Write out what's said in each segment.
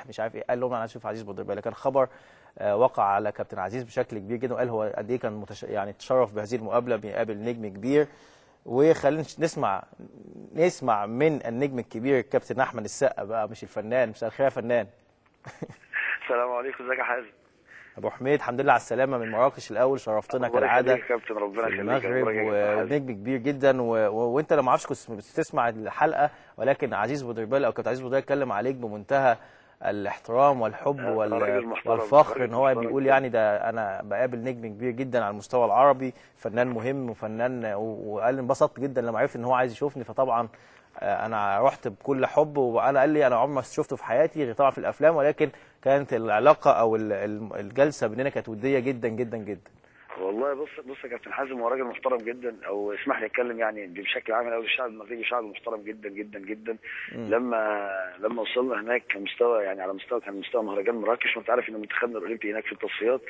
مش عارف ايه، قال لهم انا اشوف عزيز بودربالة. كان خبر وقع على كابتن عزيز بشكل كبير جدا، وقال هو قد ايه كان يعني تشرف بهذه المقابله، بيقابل نجم كبير. وخلينا نسمع من النجم الكبير الكابتن احمد السقا بقى، مش الفنان. مساء الخير يا فنان. السلام عليكم، ازيك يا حازم؟ ابو حميد، الحمد لله على السلامه من مراكش الاول، شرفتنا كالعاده كابتن. ربنا في يخليك. المغرب، ونجم كبير جدا. وانت لو ما اعرفش كنت بتسمع الحلقه، ولكن عزيز بودربالة او كابتن عزيز بودربالة اتكلم عليك بمنتهى الاحترام والحب والفخر، ان هو بيقول يعني ده انا بقابل نجم كبير جدا على المستوى العربي، فنان مهم وفنان. وقال انبسطت جدا لما عرفت ان هو عايز يشوفني، فطبعا انا رحت بكل حب. وانا قال لي انا عمري ما شفته في حياتي غير طبعا في الافلام، ولكن كانت العلاقه او الجلسه بيننا كانت وديه جدا جدا جدا. والله بص يا كابتن حازم، هو راجل محترم جدا، او اسمح لي اتكلم يعني بشكل عام. او الشعب المغربي شعب محترم جدا جدا جدا. لما وصلنا هناك كمستوى، يعني على مستوى، كان مستوى مهرجان مراكش، وانت عارف ان منتخبنا الاولمبي هناك في التصفيات،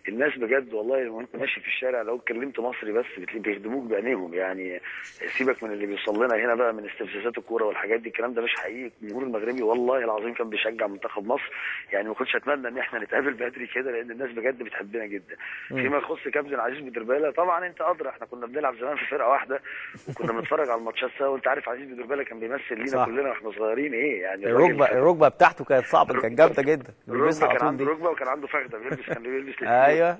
الناس بجد والله وانت ماشي في الشارع لو اتكلمت مصري بس بيخدموك بعينيهم. يعني سيبك من اللي بيوصل لنا هنا بقى من استفزازات الكوره والحاجات دي، الكلام ده مش حقيقي. الجمهور المغربي والله العظيم كان بيشجع منتخب مصر، يعني ما كنتش اتمنى ان احنا نتقابل بدري كده، لان الناس بجد بتحبنا جدا. فيما يخص كابتن عزيز بودربالة، طبعا انت ادرى، احنا كنا بنلعب زمان في فرقه واحده وكنا بنتفرج على الماتشات سوا، وانت عارف عزيز بودربالة كان بيمثل لينا كلنا واحنا صغيرين ايه يعني. الركبه بتاعته كانت صعبه، كانت جامده جدا. الركبه كان عنده ركبه، وكان عنده فخده كان بيلبس ايوه.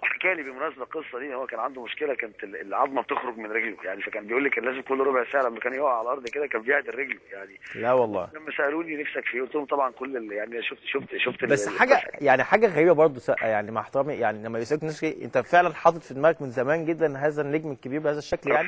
حكى لي بالمناسبه القصه دي، هو كان عنده مشكله، كانت العظمه بتخرج من رجله يعني، فكان بيقول لي كان لازم كل ربع ساعه لما كان يقع على الارض كده كان بيعدل رجله يعني. لا والله. لما سالوني نفسك فيه قلت لهم طبعا كل يعني شفت بس حاجه غريبه برضه يعني، مع احترامي يعني، لما بيسالك ناس انت فعلا حاطط في دماغك من زمان جدا هذا النجم الكبير بهذا الشكل يعني؟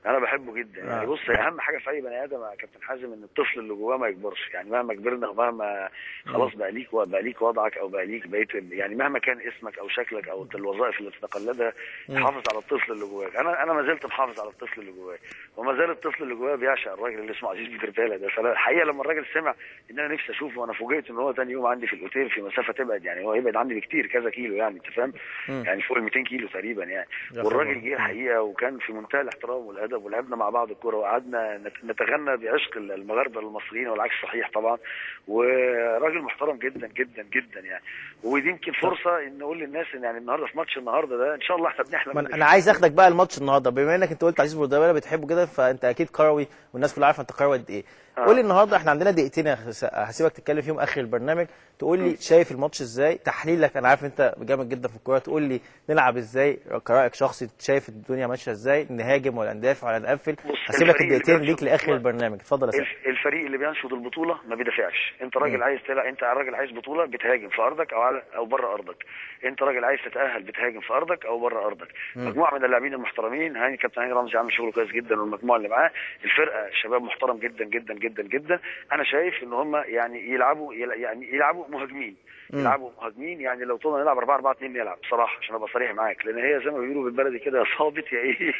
انا بحبه جدا يعني. بص، اهم حاجه في اي بني ادم يا كابتن حازم ان الطفل اللي جواه ما يكبرش. يعني مهما كبرنا ومهما خلاص بقى ليك وضعك، او بقيت يعني مهما كان اسمك او شكلك او الوظائف اللي تتقلدها، حافظ على الطفل اللي جواك. انا ما زلت محافظ على الطفل اللي جواك، وما زال الطفل اللي جوايا بيعشق الراجل اللي اسمه عزيز بودربالة ده. فالحقيقه لما الراجل سمع ان انا نفسي اشوفه، وانا فوجئت ان هو ثاني يوم عندي في الاوتيل في مسافه تبعد، يعني هو يبعد عني بكتير كذا كيلو يعني، انت فاهم، يعني فوق ال 200 كيلو تقريبا يعني. والراجل جه الحقيقه وكان في منتهى الاحترام والادب، ولعبنا مع بعض الكوره، وقعدنا نتغنى بعشق المغاربه للمصريين، والعكس صحيح طبعا. وراجل محترم جدا جدا جدا يعني. ودي يمكن فرصه ان نقول للناس ان يعني النهارده في ماتش النهارده ده ان شاء الله احنا بنحلم. انا عايز اخدك بقى الماتش النهارده، بما انك انت قلت عزيز بودربالة بتحبه كده، فانت اكيد كروي والناس كلها عارفه انت كروي قد ايه. قول لي النهارده، احنا عندنا دقيقتين هسيبك تتكلم فيهم اخر البرنامج، تقول لي شايف الماتش ازاي، تحليلك، انا عارف انت جامد جدا في الكوره، تقول لي نلعب ازاي كرايك شخصي، شايف الدنيا ماشيه ازاي، نهاجم ولا ندافع ولا نقفل. هسيبك الدقيقتين ليك لاخر البرنامج، اتفضل يا سيدي. الفريق اللي بينشط البطوله ما بيدافعش. انت راجل عايز تلعب، انت راجل عايز بطوله، بتهاجم في ارضك او بره ارضك. انت راجل عايز تتاهل، بتهاجم في ارضك او بره ارضك. مجموعه من اللاعبين المحترمين، هاني كابتن هاني رمزي عامل شغل كويس جدا، والمجموعه اللي معاه، الفرقه شباب محترم جدا جدا جدا جدا. انا شايف ان هم يعني يلعبوا مهاجمين. يلعبوا مهاجمين، يعني لو طولنا نلعب 4-4-2 نلعب بصراحه، عشان ابقى صريح معاك، لان هي زي ما بيقولوا بالبلدي كده يا صابت يا ايه.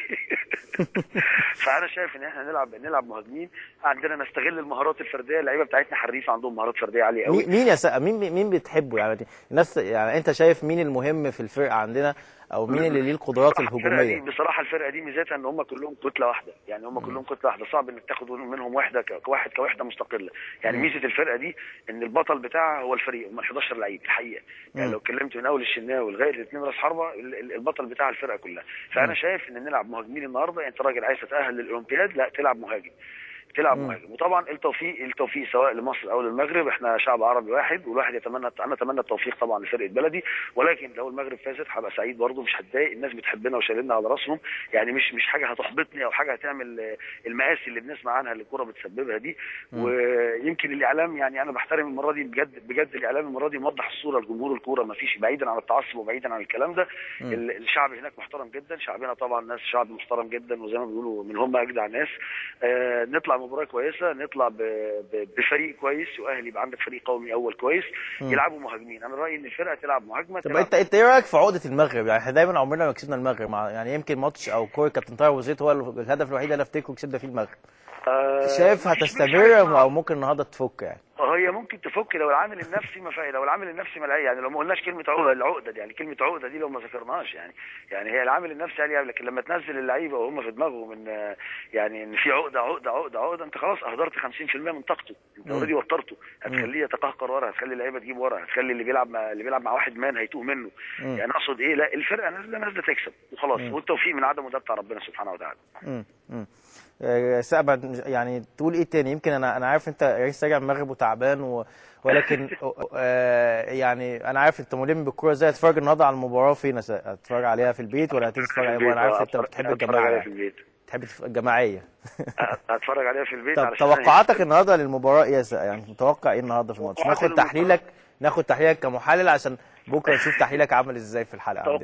فانا شايف ان احنا نلعب مهاجمين، عندنا نستغل المهارات الفرديه، اللعيبه بتاعتنا حريفه، عندهم مهارات فرديه عاليه قوي. مين يا سقا، مين بتحبه يعني الناس، يعني انت شايف مين المهم في الفرقه عندنا، او مين اللي ليه القدرات الهجوميه؟ بصراحه الفرقه دي ميزتها ان هم كلهم كتله واحده، يعني هم كلهم كتله واحده، صعب انك تاخد منهم واحده كوحده مستقله. يعني ميزه الفرقه دي ان البطل بتاعها هو الفريق، هم 11 لعيب الحقيقه. يعني لو اتكلمت من اول الشناوي لغايه الاثنين راس حربه، البطل بتاع الفرقه كلها. فانا شايف ان نلعب مهاجمين النهارده. انت راجل عايز تتاهل للاولمبياد، لا تلعب مهاجم. وطبعا التوفيق سواء لمصر او للمغرب، احنا شعب عربي واحد، والواحد انا اتمنى التوفيق طبعا لفرقه بلدي، ولكن لو المغرب فازت هبقى سعيد برضه، مش هتضايق. الناس بتحبنا وشايليننا على راسهم، يعني مش حاجه هتحبطني او حاجه هتعمل المآسي اللي بنسمع عنها اللي الكوره بتسببها دي. ويمكن الاعلام، يعني انا بحترم المره دي بجد الاعلام المره دي موضح الصوره لجمهور الكوره، ما فيش بعيدا عن التعصب وبعيدا عن الكلام ده. الشعب هناك محترم جدا، شعبنا طبعا ناس شعب محترم جدا، وزي ما بيقولوا من هم اجدع ناس. نطلع مباراه كويسه، نطلع بفريق كويس، يؤهل يبقى عندك فريق قومي اول كويس. يلعبوا مهاجمين. انا رايي ان الفرقه تلعب مهاجمه. طب انت ايه رايك في عقده المغرب؟ يعني احنا دايما عمرنا ما كسبنا المغرب، يعني يمكن ماتش او كوره كابتن طاهر وزيد هو الهدف الوحيد اللي افتكره كسبنا فيه المغرب. شايف هتستمر او ممكن النهارده تفك يعني؟ هي ممكن تفك لو العامل النفسي ما لو العامل النفسي ما يعني لو ما قلناش كلمه عقده، العقده دي يعني كلمه عقده دي لو ما ذكرناهاش يعني هي العامل النفسي يعني، لكن لما تنزل اللعيبه وهم في دماغهم ان يعني ان في عقده عقده عقده عقده، انت خلاص اهدرت 50% من طاقته، انت اوريدي وترته، هتخليه يتقهقر ورا، هتخلي اللعيبه تجيب ورا، هتخلي اللي بيلعب مع واحد مان هيتوه منه. يعني اقصد ايه، لا الفرقه نازله تكسب وخلاص، والتوفيق من عدم وده بتاع ربنا سبحانه وتعالى. سأبعد يعني تقول ايه تاني؟ يمكن انا عارف انت رئيس راجع من المغرب وتعبان ولكن يعني انا عارف انت ملم بالكوره ازاي. هتتفرج النهارده على المباراه فين؟ هتتفرج عليها في البيت ولا هتتفرج عليها؟ انا عارف انت بتحب الجماعه، بتحب الجماعيه. هتتفرج عليها في البيت. طب توقعاتك النهارده للمباراه ايه؟ يعني متوقع ايه النهارده في الماتش؟ ناخد تحليلك كمحلل عشان بكره نشوف تحليلك عامل ازاي في الحلقه.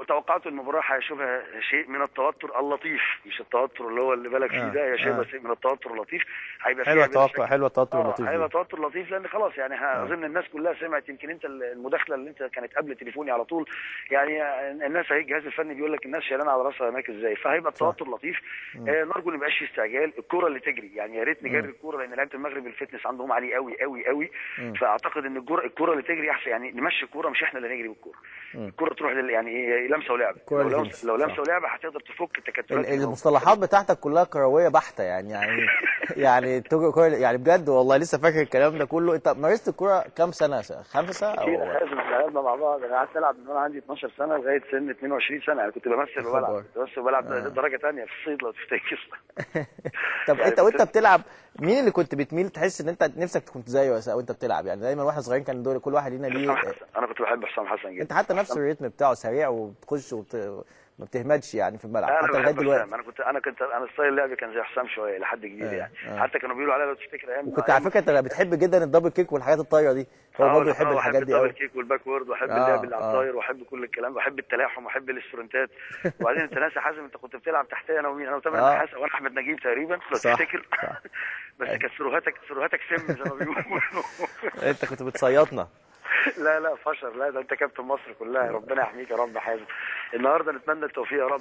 توقعات المباراه هيشوفها شيء من التوتر اللطيف، مش التوتر اللي بالك فيه ده، هي شيء من التوتر اللطيف. هيبقى حلو التوتر اللطيف. هيبقى توتر لطيف لان خلاص يعني اظن الناس كلها سمعت، يمكن انت المداخله اللي انت كانت قبل تليفوني على طول، يعني الناس هي الجهاز الفني بيقول لك الناس شايلانه على راسها هناك ازاي، فهيبقى التوتر لطيف. نرجو ما يبقاش في استعجال، الكره اللي تجري يعني يا ريت نجري الكره، لان لعيبه المغرب الفتنس عندهم عالي قوي قوي قوي. فاعتقد ان الكره اللي تجري احسن، يعني نمشي الكره مش احنا اللي نجري بالكره. الكره تروح يعني لمسه ولعبه، لو لمسه ولعبه هتقدر تفك التكتلات. المصطلحات بتاعتك كلها كرويه بحته يعني بجد والله لسه فاكر الكلام ده كله. انت مارست الكوره كام سنه؟ 5 او لازم لعبنا مع بعض. انا قعدت العب من وانا عندي 12 سنه لغايه سن 22 سنه، يعني كنت بمثل وبلعب درجه ثانيه في الصيد لو تفتكر. طب يعني انت وانت بتلعب مين اللي كنت بتميل تحس ان انت نفسك كنت زيه وانت بتلعب؟ يعني دايما واحنا صغيرين كان دول كل واحد لينا ليه. انا كنت بحب حسام حسن جدا. انت حتى نفس الريتم بتاعه سريع وبتخش ما بتهمدش يعني في الملعب حتى لغايه دلوقتي. انا ستايل لعبي كان زي حسام شويه لحد كبير يعني. حتى كانوا بيقولوا عليا لو تفتكر ايام. وكنت على فكره انت بتحب جدا الدبل كيك والحاجات الطايره دي. هو برضه بيحب الحاجات دي قوي. الدبل كيك والباك وورد، واحب اللعب اللي على الطاير، واحب كل الكلام، واحب التلاحم، واحب الاسبرنتات. وبعدين انت ناسي حازم، انت كنت بتلعب تحتيه انا ومين؟ انا وتامر نحاس وانا احمد نجيب تقريبا لو تفتكر. بس كانت سروهاتك سم زي ما بيقولوا. انت كنت بتصيطنا. لا فشر، لا ده انت كابتن مصر كلها، ربنا يحميك يا رب حازم. النهارده نتمنى التوفيق يا رب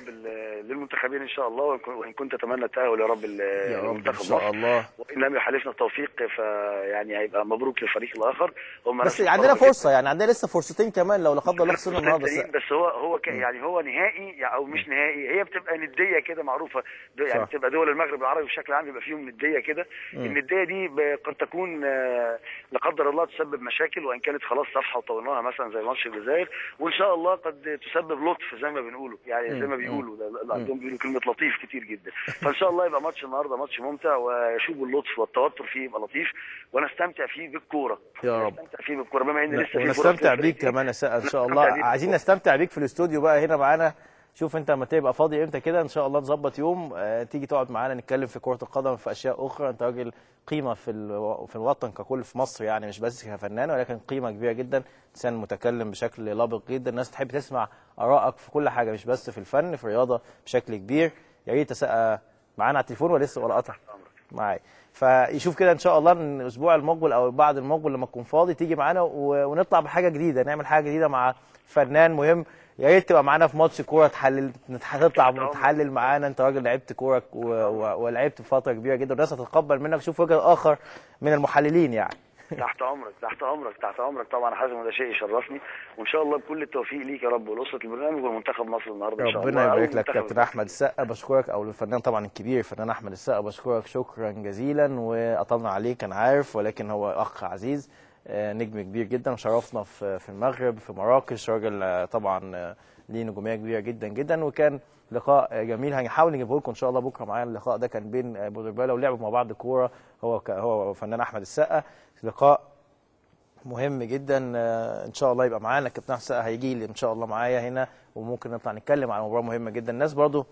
للمنتخبين ان شاء الله، وان كنت اتمنى التاهل يا رب للمنتخب ان شاء الله. وان لم يحالفنا التوفيق فيعني هيبقى مبروك للفريق الاخر. بس عندنا فرصه، يعني عندنا لسه فرصتين كمان لو لا قدر الله خسرنا النهارده. بس هو يعني هو نهائي او مش نهائي، هي بتبقى نديه كده معروفه يعني. بتبقى دول المغرب العربي بشكل عام بيبقى فيهم نديه كده. النديه دي قد تكون لا قدر الله تسبب مشاكل، وان كانت خلاص صفحه وطولناها مثلا زي ماتش الجزائر، وان شاء الله قد تسبب لطف زي ما بنقولوا، يعني زي ما بيقولوا عندهم بيقولوا كلمه لطيف كتير جدا. فان شاء الله يبقى ماتش النهارده ماتش ممتع، ويشوب اللطف والتوتر فيه يبقى لطيف، ونستمتع فيه بالكوره يا رب. نستمتع فيه بالكوره بما ان لسه في ونستمتع بيك كمان ان شاء الله. عايزين نستمتع بيك في الاستوديو بقى هنا معانا. شوف انت لما تبقى فاضي امتى كده ان شاء الله نظبط يوم تيجي تقعد معانا نتكلم في كرة القدم في اشياء اخرى. انت راجل قيمة في الوطن ككل، في مصر يعني، مش بس كفنان ولكن قيمة كبيرة جدا، انسان متكلم بشكل لبق جدا، الناس تحب تسمع ارائك في كل حاجة مش بس في الفن، في الرياضة بشكل كبير. يا ريت معانا على التليفون ولا لسه ولا قطع معايا؟ فيشوف كده ان شاء الله ان الاسبوع المقبل او بعد المقبل لما تكون فاضي تيجي معانا ونطلع بحاجة جديدة، نعمل حاجة جديدة مع فنان مهم. يا ريت تبقى معانا في ماتش كوره تطلع وتحلل معانا. انت راجل لعبت كوره ولعبت فتره كبيره جدا، والناس هتتقبل منك. شوف وجه اخر من المحللين يعني. تحت امرك طبعا حازم، وده شيء يشرفني، وان شاء الله بكل التوفيق ليك يا رب ولاسره البرنامج والمنتخب مصر النهارده ان شاء الله. ربنا يبارك لك كابتن احمد السقا، بشكرك، او الفنان طبعا الكبير الفنان احمد السقا، بشكرك شكرا جزيلا، واطلنا عليك انا عارف، ولكن هو اخ عزيز، نجم كبير جدا، وشرفنا في المغرب في مراكش، راجل طبعا ليه نجوميه كبيره جدا جدا، وكان لقاء جميل. هنحاول نجيبه لكم ان شاء الله بكره. معانا اللقاء ده كان بين بودربالة ولعبوا مع بعض كوره، هو فنان احمد السقا. لقاء مهم جدا ان شاء الله يبقى معانا. كابتن احمد السقا هيجي لي ان شاء الله معايا هنا، وممكن نطلع نتكلم عن مباراه مهمه جدا. الناس برضو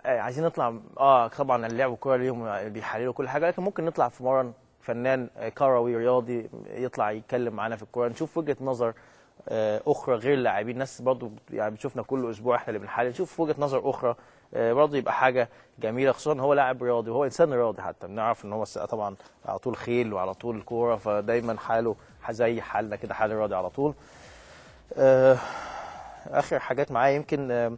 عايزين نطلع طبعا اللعب والكوره ليهم بيحللوا كل حاجه، لكن ممكن نطلع في مره فنان كروي رياضي يطلع يتكلم معانا في الكوره، نشوف وجهه نظر اخرى غير اللاعبين. الناس برضو يعني بتشوفنا كل اسبوع احنا اللي بنحلل، نشوف وجهه نظر اخرى برضو يبقى حاجه جميله، خصوصا هو لاعب رياضي وهو انسان رياضي. حتى بنعرف ان هو طبعا على طول خيل وعلى طول كوره، فدايما حاله زي حالنا كده، حال رياضي على طول. اخر حاجات معايا يمكن